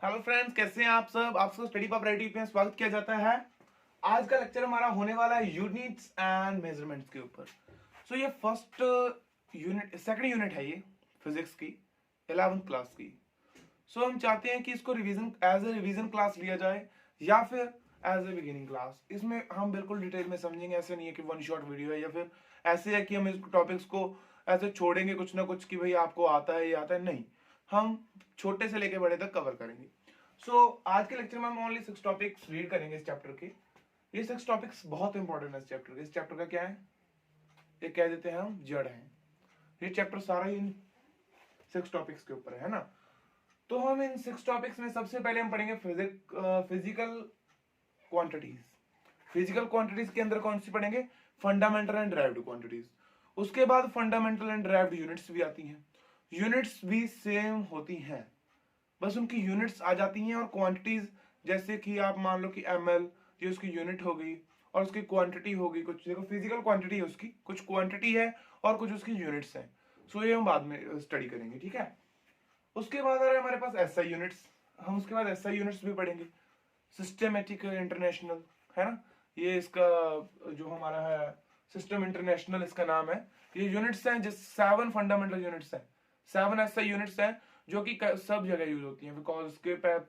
Hello friends, कैसे हैं आप सब। आपको स्टडी पॉप रेडी पे स्वागत किया जाता है। आज का लेक्चर हमारा होने वाला है यूनिट्स एंड मेजरमेंट्स के ऊपर। सो ये फर्स्ट यूनिट सेकंड यूनिट है ये फिजिक्स की 11th क्लास की। सो हम चाहते हैं कि इसको revision as a revision class लिया जाए या फिर एज ए बिगिनिंग क्लास। इसमें हम बिल्कुल डिटेल में समझेंगे। ऐसे नहीं है कि वन शॉट वीडियो है या फिर ऐसे है कि हम इस टॉपिक्स को ऐसे छोड़ेंगे कुछ ना कुछ कि भाई आपको आता है ये आता है, नहीं। हम छोटे से लेके बड़े तक कवर करेंगे। आज के लेक्चर में हम ओनली 6 टॉपिक्स रीड करेंगे इस चैप्टर के। ये 6 टॉपिक्स बहुत इंपॉर्टेंट है इस चैप्टर के। इस चैप्टर का क्या है, ये कह देते हैं हम जड़ है। ये चैप्टर सारा इन 6 टॉपिक्स के ऊपर है ना। तो हम इन 6 टॉपिक्स में सबसे पहले हम पढ़ेंगे फिजिकल क्वांटिटीज। फिजिकल क्वांटिटीज के अंदर कौन सी पढ़ेंगे, फंडामेंटल एंड डिराइव्ड क्वांटिटीज। उसके बाद फंडामेंटल एंड डिराइव्ड यूनिट्स भी आती हैं। यूनिट्स भी सेम होती हैं, बस उनकी यूनिट्स आ जाती हैं। और क्वांटिटीज जैसे कि आप मान लो कि ml, ये उसकी यूनिट हो गई और उसकी क्वांटिटी हो गई। कुछ देखो फिजिकल क्वांटिटी है उसकी, कुछ क्वांटिटी है और कुछ उसकी यूनिट्स हैं। सो ये हम बाद में स्टडी करेंगे, ठीक है। उसके बाद आ रहा है हमारे पास एसआई यूनिट्स। हम उसके बाद एसआई यूनिट्स भी पढ़ेंगे। सिस्टमेटिक इंटरनेशनल है ना, ये इसका जो हमारा है सिस्टम इंटरनेशनल इसका नाम है। ये यूनिट्स हैं, जिस 7 फंडामेंटल यूनिट्स हैं, 7 ऐसे यूनिट्स हैं जो कि सब जगह यूज होती हैं। बिकॉज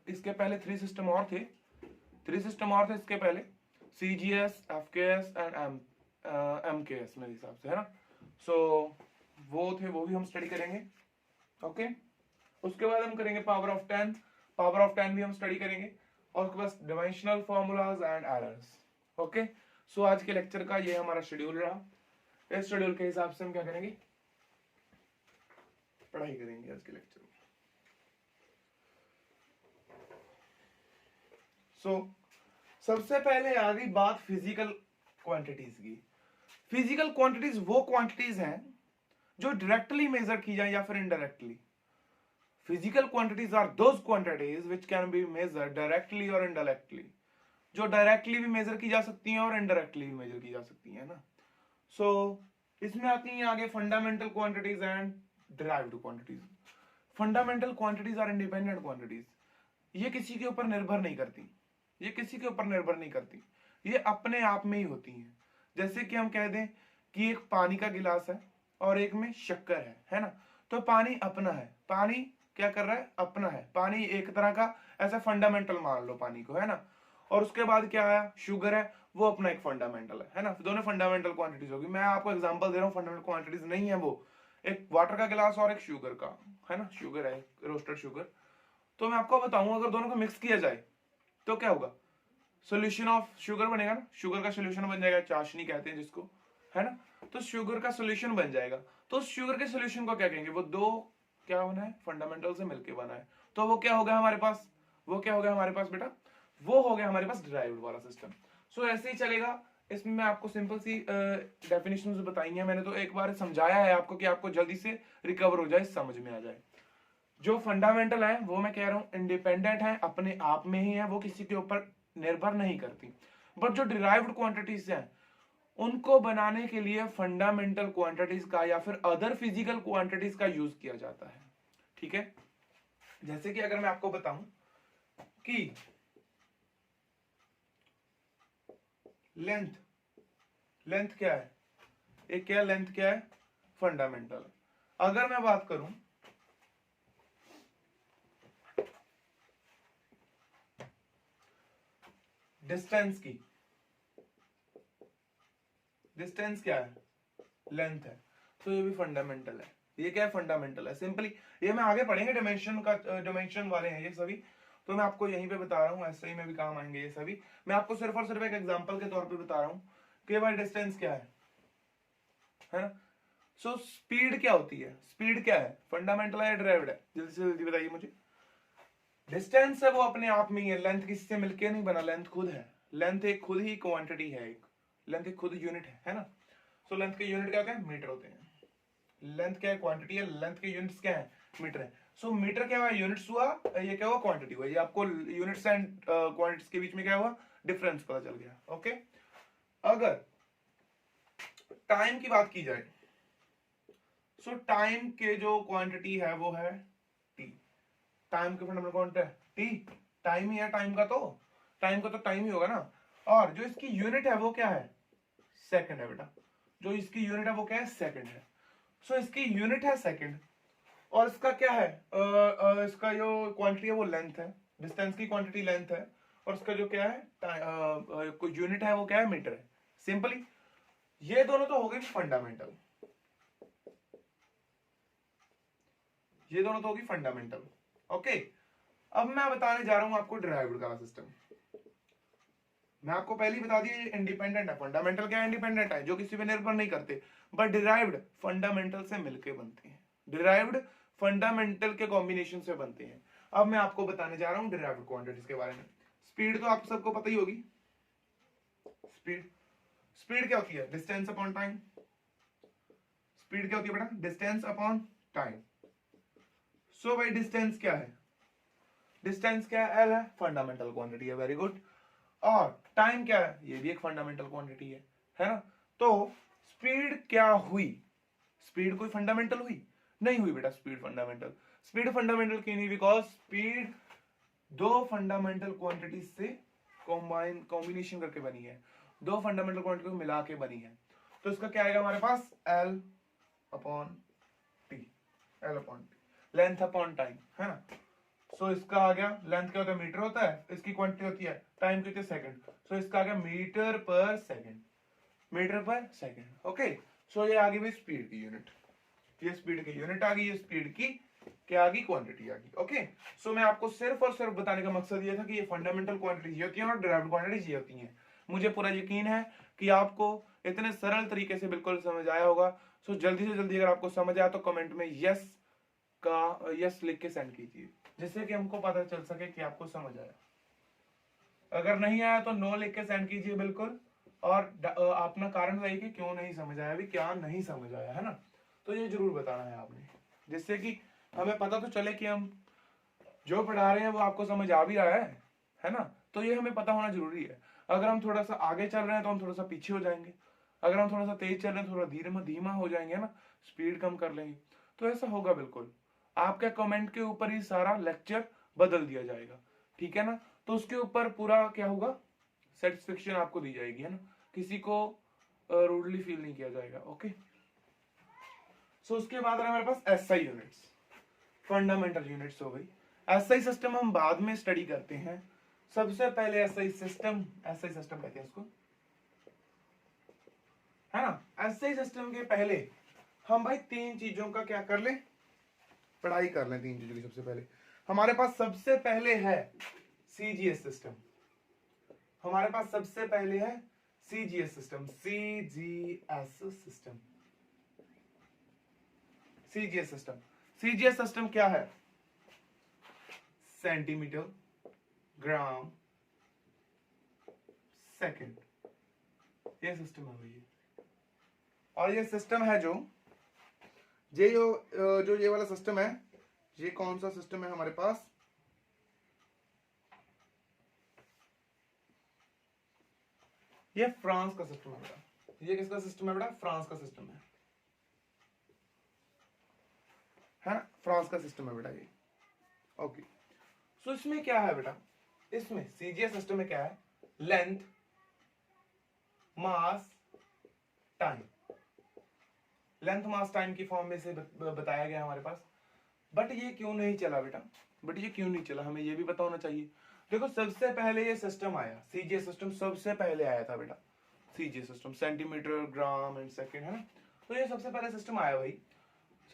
इसके पहले 3 सिस्टम और थे, 3 सिस्टम और थे इसके पहले, CGS, FKS एंड MKS मेरे हिसाब से, है ना। सो वो थे, वो भी हम स्टडी करेंगे। ओके, उसके बाद हम करेंगे पावर ऑफ 10। पावर ऑफ 10 भी हम स्टडी करेंगे। और उसके बाद dimensional formulas and errors. Okay, so आज के लेक्चर का ये हमारा शेड्यूल रहा। इस शेड्यूल के हिसाब से हम क्या करेंगे, पढ़ाई करेंगे आज के लेक्चर में। सबसे पहले आ गई बात फिजिकल क्वांटिटीज की। फिजिकल क्वांटिटीज वो क्वांटिटीज हैं जो डायरेक्टली मेजर की जाए या फिर indirectly. Physical quantities are those quantities which can be measured directly और इनडायरेक्टली। जो डायरेक्टली भी मेजर की जा सकती हैं और इनडायरेक्टली भी मेजर की जा सकती हैं ना। इसमें आती हैं आगे fundamental quantities and derived quantities. Fundamental quantities are independent quantities. ये किसी के ऊपर निर्भर नहीं करती, ये किसी के ऊपर निर्भर नहीं करती, ये अपने आप में ही होती हैं। जैसे कि हम कह दें कि एक पानी का गिलास है और एक में शक्कर है ना। तो पानी अपना है, पानी क्या कर रहा है, अपना है। पानी एक तरह का ऐसा फंडामेंटल मान लो पानी को, है ना। और उसके बाद क्या है, शुगर है, वो अपना एक फंडामेंटल है ना। दोनों फंडामेंटल क्वांटिटीज होगी। मैं आपको एग्जांपल दे रहा हूँ, फंडामेंटल क्वांटिटीज नहीं है वो, एक वाटर का गिलास और एक शुगर का, है ना। शुगर है, रोस्टेड शुगर। तो मैं आपको बताऊं, अगर दोनों को मिक्स किया जाए तो क्या होगा, सोल्यूशन ऑफ शुगर बनेगा ना। शुगर का सोल्यूशन बन जाएगा, चाशनी कहते हैं जिसको, है ना। तो शुगर का सोल्यूशन बन जाएगा। तो शुगर के सोल्यूशन को क्या कहेंगे, वो दो क्या बना है, फंडामेंटल से मिलके बना है। तो वो क्या हो गया हमारे पास, वो क्या हो गया हमारे पास बेटा, वो हो गया हमारे पास डिराइव्ड वाला सिस्टम। ऐसे ही चलेगा। इसमें मैं आपको सिंपल सी डेफिनेशन बताई है मैंने, तो एक बार समझाया है आपको कि आपको जल्दी से रिकवर हो जाए, समझ में आ जाए। जो फंडामेंटल है वो मैं कह रहा हूं इंडिपेंडेंट है, अपने आप में ही है, वो किसी के ऊपर निर्भर नहीं करती। बट जो डिराइव्ड क्वांटिटीज हैं उनको बनाने के लिए फंडामेंटल क्वांटिटीज का या फिर अदर फिजिकल क्वांटिटीज का यूज किया जाता है, ठीक है। जैसे कि अगर मैं आपको बताऊं कि लेंथ, लेंथ क्या है, एक क्या लेंथ क्या है, फंडामेंटल। अगर मैं बात करूं डिस्टेंस की, डिस्टेंस क्या है, लेंथ है, तो ये भी फंडामेंटल है। ये क्या है, फंडामेंटल है सिंपली। ये मैं आगे पढ़ेंगे, डायमेंशन का, डायमेंशन वाले हैं ये सभी, तो मैं आपको यहीं पे बता रहा हूँ, ऐसे ही में भी काम आएंगे ये सभी। मैं आपको सिर्फ और सिर्फ एक एग्जांपल के तौर पे बता रहा हूँ कि भाई डिस्टेंस क्या है ना। स्पीड क्या होती है, स्पीड क्या है, फंडामेंटल है या डिराइव्ड है, जल्दी से जल्दी बताइए मुझे। डिस्टेंस है वो अपने आप में ही है, लेंथ किसी से मिलके नहीं बना, लेंथ खुद है। लेंथ एक खुद ही क्वांटिटी है, एक लेंथ एक खुद यूनिट है ना। लेंथ के यूनिट क्या होते हैं, मीटर होते हैं। लेंथ क्या है, क्वांटिटी है, लेंथ के यूनिट्स क्या है, मीटर है। मीटर क्या हुआ, यूनिट्स हुआ, ये क्या हुआ, क्वांटिटी हुआ। ये आपको यूनिट्स एंड क्वांटिटीज के बीच में क्या हुआ, डिफरेंस पता चल गया। ओके, अगर टाइम की बात की जाए, टाइम के जो क्वांटिटी है वो है टी। टाइम के फंडामेंटल क्वांटिटी है टी, टाइम ही है, टाइम का तो टाइम ही होगा ना। और जो इसकी यूनिट है वो क्या है, सेकंड है बेटा, जो इसकी यूनिट है वो क्या है, सेकंड है। सो इसकी यूनिट है सेकंड, और इसका क्या है, इसका जो क्वांटिटी है वो लेंथ है, डिस्टेंस की क्वांटिटी लेंथ है, और इसका जो क्या है कोई यूनिट है वो क्या है, मीटर है। सिंपली ये दोनों तो हो गए फंडामेंटल, ये दोनों तो होगी फंडामेंटल। ओके, अब मैं बताने जा रहा हूं आपको डिराइव्ड का सिस्टम। मैं आपको पहले ही बता दिया ये इंडिपेंडेंट है, फंडामेंटल क्या है, इंडिपेंडेंट है, जो किसी पे निर्भर नहीं करते, बट डिराइव्ड फंडामेंटल से मिलके बनते हैं, डिराइव्ड फंडामेंटल के कॉम्बिनेशन से बनते हैं। अब मैं आपको बताने जा रहा हूं डिराइव्ड क्वांटिटीज के बारे में। स्पीड तो आप सबको पता ही होगी, स्पीड क्या होती है, डिस्टेंस अपॉन टाइम। स्पीड क्या होती है बेटा, डिस्टेंस अपॉन टाइम। सो भाई डिस्टेंस क्या है, डिस्टेंस क्या है, एल है, फंडामेंटल क्वांटिटी है, वेरी गुड। और टाइम क्या है, ये भी एक फंडामेंटल क्वांटिटी है ना। तो स्पीड क्या हुई, स्पीड कोई फंडामेंटल हुई नहीं हुई बेटा, स्पीड फंडामेंटल क्यों नहीं, बिकॉज स्पीड दो फंडामेंटल क्वांटिटी से कॉम्बिनेशन करके बनी है, दो फंडामेंटल क्वांटिटी को मिला के बनी है। तो इसका क्या आएगा हमारे पास, L upon T, length upon time, है ना। सो इसका आ गया, लेंथ क्या होता है, मीटर होता है, इसकी क्वांटिटी होती है, टाइम कितने सेकंड, सो इसका आ गया मीटर पर सेकंड। ओके, सो ये आ गई स्पीड की यूनिट, ये स्पीड की यूनिट आ गई, ये स्पीड की क्या आ गई, क्वांटिटी आ गई। ओके, सो मैं आपको सिर्फ और सिर्फ बताने का मकसद ये था कि ये फंडामेंटल क्वांटिटीज होती हैं और डिराइव्ड क्वांटिटीज होती हैं। मुझे पूरा यकीन है कि आपको इतने सरल तरीके से बिल्कुल समझ आया होगा। सो जल्दी से जल्दी अगर आपको समझ आया तो कमेंट में यस लिख के सेंड कीजिए, जिससे कि हमको पता चल सके कि आपको समझ आया। अगर नहीं आया तो नो लिख के सेंड कीजिए बिल्कुल, और अपना कारण बताइए कि क्यों नहीं समझ आया, अभी क्या नहीं समझ आया, है ना। तो ये जरूर बताना है आपने, जिससे कि हमें पता तो चले कि हम जो पढ़ा रहे हैं वो आपको समझ आ भी रहा है ना। तो ये हमें पता होना जरूरी है। अगर हम थोड़ा सा आगे चल रहे हैं तो हम थोड़ा सा पीछे हो जाएंगे, अगर हम थोड़ा सा तेज चल रहे हैं थोड़ा धीमा हो जाएंगे ना, स्पीड कम कर लेंगे, तो ऐसा होगा बिल्कुल। आपके कमेंट के ऊपर ही सारा लेक्चर बदल दिया जाएगा, ठीक है ना। तो उसके ऊपर पूरा क्या होगा, सेटिस्फेक्शन आपको दी जाएगी, है ना, किसी को रूडली फील नहीं किया जाएगा। ओके, सो उसके बाद हमारे पास एसआई यूनिट्स, फंडामेंटल यूनिट्स हो गई। एसआई सिस्टम हम बाद में स्टडी करते हैं, सबसे पहले एसआई सिस्टम कहते हैं इसको, है ना। एसआई सिस्टम के पहले हम भाई तीन चीजों का क्या कर ले, पढ़ाई कर लें तीन चीजों की। सबसे पहले हमारे पास सबसे पहले है सीजीएस सिस्टम, हमारे पास सबसे पहले है सीजीएस सिस्टम, सीजीएस सिस्टम क्या है, सेंटीमीटर, ग्राम, सेकंड, ये सिस्टम है भैया। और ये सिस्टम है जो ये वाला सिस्टम है, ये कौन सा सिस्टम है हमारे पास, ये फ्रांस का सिस्टम है बेटा। ये किसका सिस्टम है बेटा, फ्रांस का सिस्टम है, फ्रांस का सिस्टम है बेटा ये। ओके, सो इसमें क्या है बेटा, इसमें सीजीएस सिस्टम में क्या है, लेंथ, मास, टाइम, लेंथ मास टाइम की फॉर्म में से बताया गया हमारे पास। बट ये क्यों नहीं चला बेटा, हमें ये भी पता होना चाहिए। देखो सबसे पहले ये सिस्टम आया, सीजीएस सिस्टम सबसे पहले आया था बेटा, CGS system, centimetre, gram and second, है ना। तो ये सबसे पहले सिस्टम आया भाई,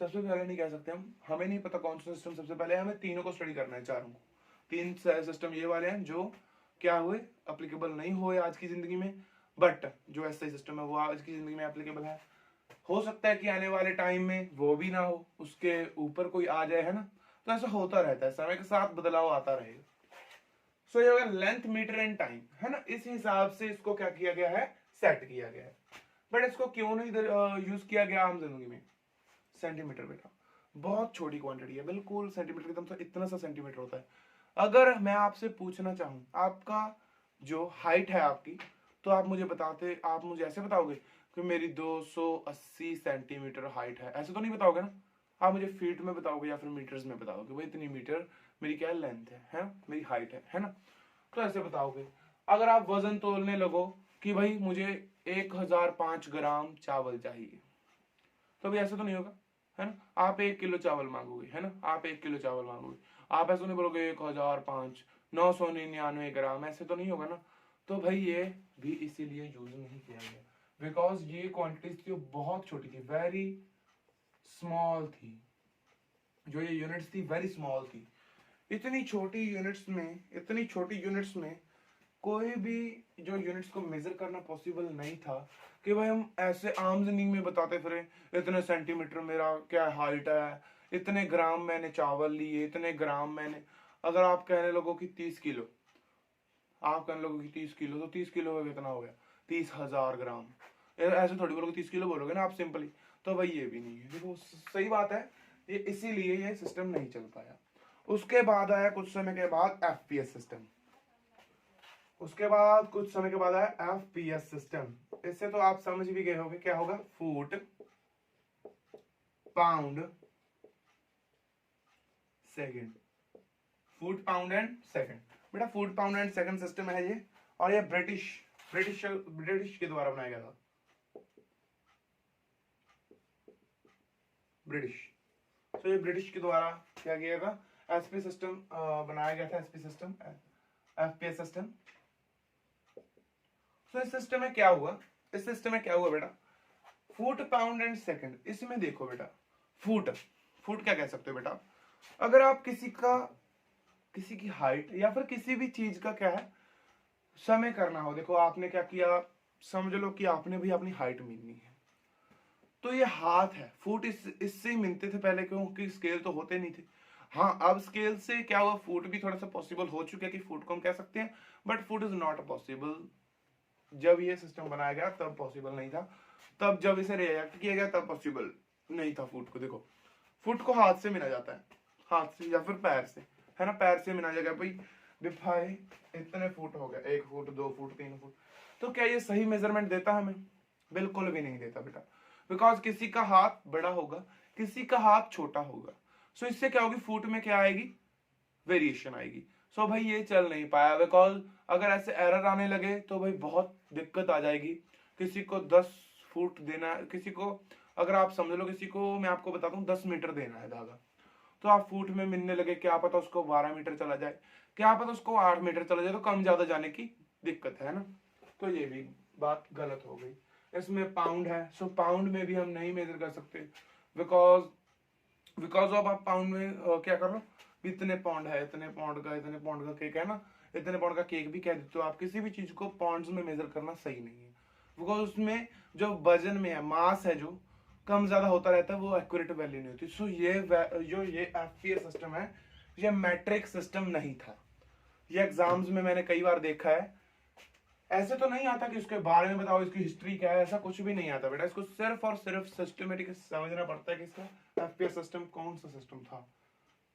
सबसे पहले नहीं कह सकते हम, हमें नहीं पता कौन सा सिस्टम सबसे पहले, हमें तीनों को स्टडी करना है, चारों को। तीन सिस्टम ये वाले हैं जो क्या हुए, अप्लीकेबल नहीं हुए आज की जिंदगी में, बट जो एसआई सिस्टम है वो आज की जिंदगी में एप्लीकेबल है। हो सकता है कि आने वाले टाइम में वो भी ना हो, उसके ऊपर कोई आ जाए, है ना। तो ऐसा होता रहता है, समय के साथ बदलाव आता रहेगा। सो ये होगा लेंथ, मीटर एंड टाइम, है ना। इस हिसाब से इसको क्या किया गया है, सेट किया गया है। बट इसको क्यों नहीं यूज किया गया आम जिंदगी में, सेंटीमीटर बेटा बहुत छोटी क्वांटिटी है, बिल्कुल सेंटीमीटर एकदम सा, इतना सा सेंटीमीटर होता है। अगर मैं आपसे पूछना चाहूं आपका जो हाइट है आपकी, तो आप मुझे ऐसे बताओगे कि मेरी 280 सेंटीमीटर हाइट है, ऐसे तो नहीं बताओगे ना, आप मुझे फीट में बताओगे या फिर मीटर्स में बताओगे, भाई इतनी मीटर मेरी क्या लेंथ है मेरी हाइट है ना, तो ऐसे बताओगे। अगर आप वजन तोलने लगो कि भाई मुझे 1005 ग्राम चावल चाहिए, तो भी ऐसा तो नहीं होगा, है ना। आप 1 किलो चावल मांगोगे, है ना, आप 1 किलो चावल मांगोगे, आप ऐसा नहीं बोलोगे 1005 999 ग्राम, ऐसे तो नहीं होगा ना। तो भाई ये भी इसीलिए यूज नहीं किया गया, बिकॉज ये क्वांटिटीज थी बहुत छोटी थी, वेरी स्मॉल थी, जो ये यूनिट्स थी वेरी स्मॉल थी। इतनी छोटी यूनिट्स में कोई भी जो यूनिट्स को मेजर करना पॉसिबल नहीं था कि भाई हम ऐसे आम जिंदगी में बताते फिरे इतने सेंटीमीटर मेरा क्या हाइट है, इतने ग्राम मैंने चावल लिए, इतने ग्राम मैंने। अगर आप कहने लोगों की 30 किलो, आप कहने लोगों की 30 किलो, तो 30 किलो में कितना हो गया, 30,000 ग्राम। ऐसे थोड़ी बोलोगे 30 किलो बोलोगे ना आप सिंपली, तो भाई ये भी नहीं है। देखो सही बात है, ये इसीलिए ये सिस्टम नहीं चल पाया। उसके बाद आया कुछ समय के बाद एफपीएस सिस्टम, आया एफपीएस सिस्टम। इससे तो आप समझ भी गए होंगे क्या होगा, foot pound second, foot pound and second. बेटा foot pound and second system है ये, और ये ब्रिटिश के द्वारा बनाया गया था, तो ये ब्रिटिश के द्वारा क्या किया था, एसपी सिस्टम बनाया गया था, एसपी सिस्टम, एफपीएस सिस्टम। तो इस सिस्टम में क्या हुआ, बेटा, फुट पाउंड एंड सेकंड। इसमें देखो बेटा, फुट क्या कह सकते हो बेटा, अगर आप किसी की हाइट या फिर किसी भी चीज का क्या है समय करना हो, देखो आपने क्या किया, समझ लो कि आपने भी अपनी हाइट मीननी है, तो ये हाथ है, फुट इससे ही मिलते थे पहले, क्योंकि स्केल तो होते नहीं थे। हाँ अब स्केल से क्या हुआ, फुट भी थोड़ा सा पॉसिबल हो चुका है कि फुट को हम कह सकते हैं, but foot is not possible. जब ये सिस्टम बनाया गया तब पॉसिबल नहीं था, तब जब इसे रिएक्ट किया गया तब पॉसिबल नहीं था फुट को। देखो फुट को हाथ से मिला जाता है, हाथ से या फिर पैर से, है ना, पैर से मिला जाएगा भाई, भाई इतने फुट हो गया, 1 फुट 2 फुट 3 फुट। तो क्या ये सही मेजरमेंट देता हमें, बिल्कुल भी नहीं देता बेटा, बिकॉज किसी का हाथ बड़ा होगा, किसी का हाथ छोटा होगा। सो इससे क्या होगी, फुट में क्या आएगी, वेरिएशन आएगी। सो भाई ये चल नहीं पाया, बिकॉज अगर ऐसे एरर आने लगे तो भाई बहुत दिक्कत आ जाएगी। किसी को 10 फुट देना, किसी को अगर आप समझ लो, किसी को मैं आपको बताता हूँ 10 मीटर देना है धागा, तो आप फुट में मिलने लगे, क्या पता उसको 12 मीटर चला जाए, क्या पता उसको 8 मीटर चला जाए, तो कम ज्यादा जाने की दिक्कत है ना। तो ये भी बात गलत हो गई। इसमें पाउंड है, सो पाउंड में भी हम नहीं मेजर कर सकते, बिकॉज ऑफ आप पाउंड में क्या कर लो, इतने पाउंड है, इतने पाउंड का केक है ना, इतने पाउंड का केक भी कह देते, तो आप किसी भी चीज को पाउंड्स में मेजर करना सही नहीं है, बिकॉज उसमें जो वजन में है, मास है, जो कम ज्यादा होता रहता है, वो एक्यूरेट वैल्यू नहीं होती। सो ये एफपीएस सिस्टम है, ये मैट्रिक सिस्टम नहीं था। ये एग्जाम्स में मैंने कई बार देखा है, ऐसे तो नहीं आता कि उसके बारे में बताओ, इसकी हिस्ट्री क्या है, ऐसा कुछ भी नहीं आता बेटा। इसको सिर्फ और सिर्फ सिस्टमेटिक समझना पड़ता है कि इसका एफपीएस सिस्टम कौन सा सिस्टम था,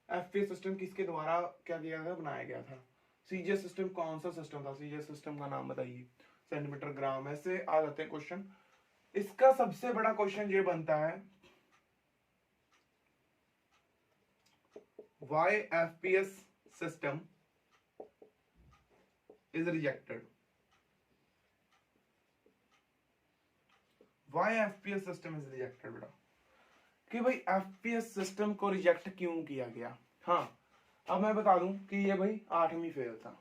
एफपीएस सिस्टम किसके द्वारा क्या किया गया, बनाया गया था। सीजीएस सिस्टम कौन सा सिस्टम था, सीजीएस सिस्टम का नाम बताइए, सेंटीमीटर ग्राम, ऐसे आ जाते हैं क्वेश्चन। इसका सबसे बड़ा क्वेश्चन ये बनता है, why FPS system is rejected, why FPS system is rejected बेटा, कि भाई एफपीएस सिस्टम को रिजेक्ट क्यों किया गया। हाँ अब मैं बता दूं कि ये भाई 8वीं फेल था,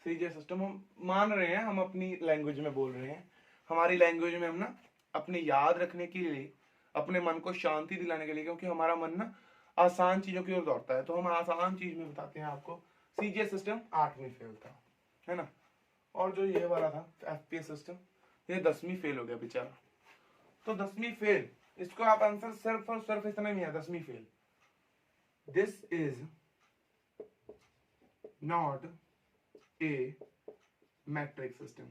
सीजीएस सिस्टम हम मान रहे हैं, हम अपनी लैंग्वेज में बोल रहे हैं, हमारी लैंग्वेज में हम ना अपने याद रखने के लिए, अपने मन को शांति दिलाने के लिए, क्योंकि हमारा मन ना आसान चीजों की ओर दौड़ता है, तो हम आसान चीज में बताते हैं आपको। सीजीएस सिस्टम 8वीं फेल था, है ना, और जो ये वाला था एफपीएस सिस्टम, ये 10वीं फेल हो गया बेचारा। तो 10वीं फेल, इसको आप आंसर सिर्फ और सिर्फ इतना ही है, 10वीं fail, this is not a matric system,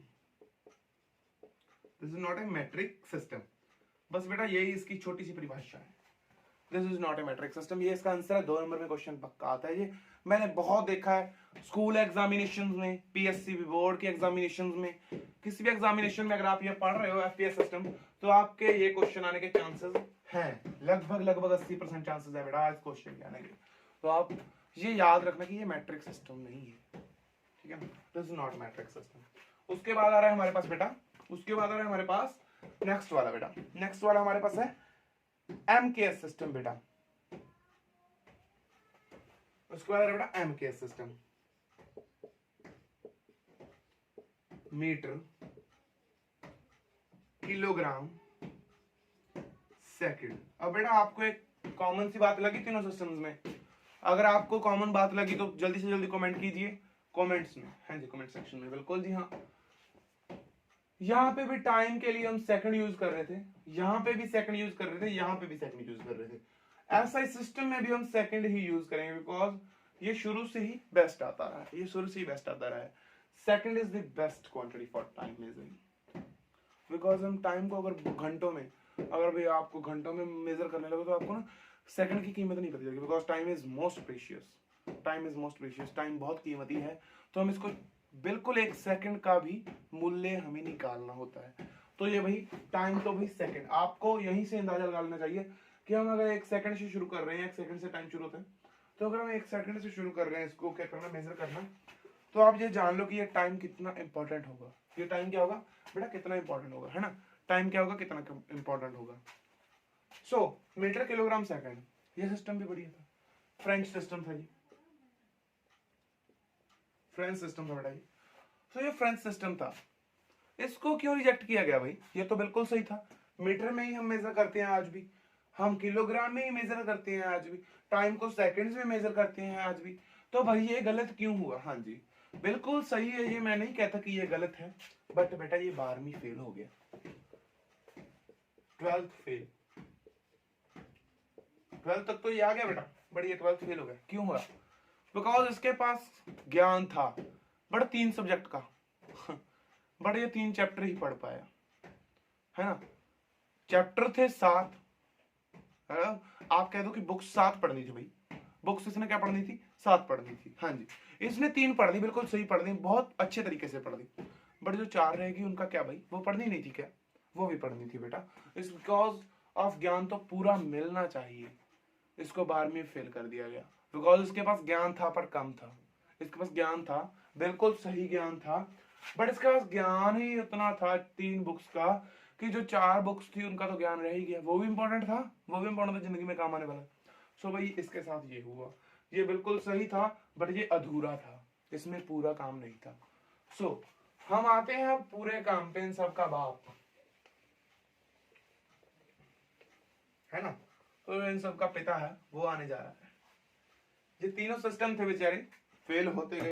this is not a matric system. बस बेटा यही इसकी छोटी सी परिभाषा है। This is not a matric system. ये इसका आंसर है, 2 नंबर में क्वेश्चन पक्का आता है। ये मैंने बहुत देखा है स्कूल एग्जामिनेशन में, पीएससी बोर्ड के एग्जामिनेशन में, किसी भी एग्जामिनेशन में अगर आप ये पढ़ रहे हो एफपीएस सिस्टम, तो आपके ये क्वेश्चन आने के चांसेस हैं, लगभग 80% चांसेस है बेटा इस क्वेश्चन के आने के। तो आप ये याद रखना कि ये मैट्रिक सिस्टम नहीं है, ठीक है, this is not matric system. उसके बाद आ रहा है हमारे पास बेटा, उसके बाद आ रहा है हमारे पास नेक्स्ट वाला बेटा, नेक्स्ट वाला हमारे पास है एमकेएस सिस्टम बेटा। उसके बाद बेटा MKS system, metre, kilogram, second. अब बेटा आपको एक कॉमन सी बात लगी तीनों सिस्टम्स में? अगर आपको कॉमन बात लगी तो जल्दी से जल्दी कमेंट कीजिए कमेंट्स में, हाँ जी कमेंट सेक्शन में, बिल्कुल जी हाँ। यहाँ पे भी टाइम के लिए हम सेकंड यूज कर रहे थे, यहाँ पे भी सेकंड यूज कर रहे थे, यहाँ पे भी सेकंड यूज कर रहे थे। ऐसा ही सिस्टम में भी हम सेकंड ही यूज करेंगे, बिकॉज ये शुरू से ही बेस्ट आता रहा है, ये शुरू से ही बेस्ट आता रहा है। Second is the best quantity for time measuring, because हम टाइम को अगर घंटों में, अगर भाई आपको घंटों में मेजर करने लगे तो आपको ना सेकंड की कीमत नहीं पता चलेगी, because time is most precious, time is most precious, time बहुत कीमती है। तो हम इसको बिल्कुल 1 सेकंड का भी मूल्य हमें निकालना होता है। तो ये भाई टाइम तो भाई सेकंड, आपको यहीं से अंदाजा लगा लेना चाहिए कि हम अगर 1 सेकंड से शुरू कर रहे हैं, 1 सेकंड से टाइम शुरू होता है, तो अगर हम 1 सेकंड से शुरू कर रहे हैं इसको क्या करना, मेजर करना, तो आप ये जान लो कि ये टाइम कितना इंपॉर्टेंट होगा। ये टाइम क्या होगा बेटा, कितना इंपॉर्टेंट होगा, है ना, टाइम क्या होगा, कितना इंपॉर्टेंट होगा। सो मीटर, किलोग्राम, सेकंड, ये सिस्टम भी बढ़िया था, फ्रेंच सिस्टम था जी, फ्रेंच सिस्टम था बेटा जी। तो ये फ्रेंच सिस्टम था, इसको क्यों रिजेक्ट किया गया भाई? ये तो बिल्कुल सही था, मीटर में ही हम मेजर करते हैं आज भी, हम किलोग्राम में ही मेजर करते हैं आज भी, टाइम को सेकंड्स में मेजर करते हैं आज भी। तो भाई ये गलत क्यों हुआ? हाँ जी बिल्कुल सही है, ये मैं नहीं कहता कि ये गलत है, बट बेटा ये 12वीं फेल हो गया, 12th फेल, 12th तक तो ये आ गया बेटा, बट ये 12th फेल हो गया। क्यों हुआ? बिकॉज इसके पास ज्ञान था बट 3 सब्जेक्ट का बट ये 3 चैप्टर ही पढ़ पाया, है ना, चैप्टर थे 7, है ना? आप कह दो कि बुक्स 7 पढ़नी थी भाई, बुक्स इसने क्या पढ़नी थी, 7 पढ़नी थी, हाँ जी इसने 3 पढ़ ली, बिल्कुल सही पढ़ ली, बहुत अच्छे तरीके से पढ़ ली, बट जो 4 रहेगी उनका क्या भाई, वो पढ़नी नहीं थी क्या? वो भी पढ़नी थी बेटा। इस बिकॉज ऑफ ज्ञान तो पूरा मिलना चाहिए, इसको 12वीं फेल कर दिया गया, बिकॉज इसके पास ज्ञान था पर कम था, इसके पास ज्ञान था, बिल्कुल सही ज्ञान था, बट इसके पास ज्ञान ही उतना था 3 बुक्स का कि जो 4 बुक्स थी उनका तो ज्ञान रह ही गया, वो भी इंपॉर्टेंट था, वो भी इंपॉर्टेंट था, जिंदगी में काम आने वाला। सो भाई इसके साथ ये हुआ, ये बिल्कुल सही था बट ये अधूरा था, इसमें पूरा काम नहीं था। सो हम आते हैं पूरे काम पे, इन सबका बाप, है ना, तो इन सबका पिता है वो आने जा रहा है। ये तीनों सिस्टम थे बेचारे, फेल होते गए।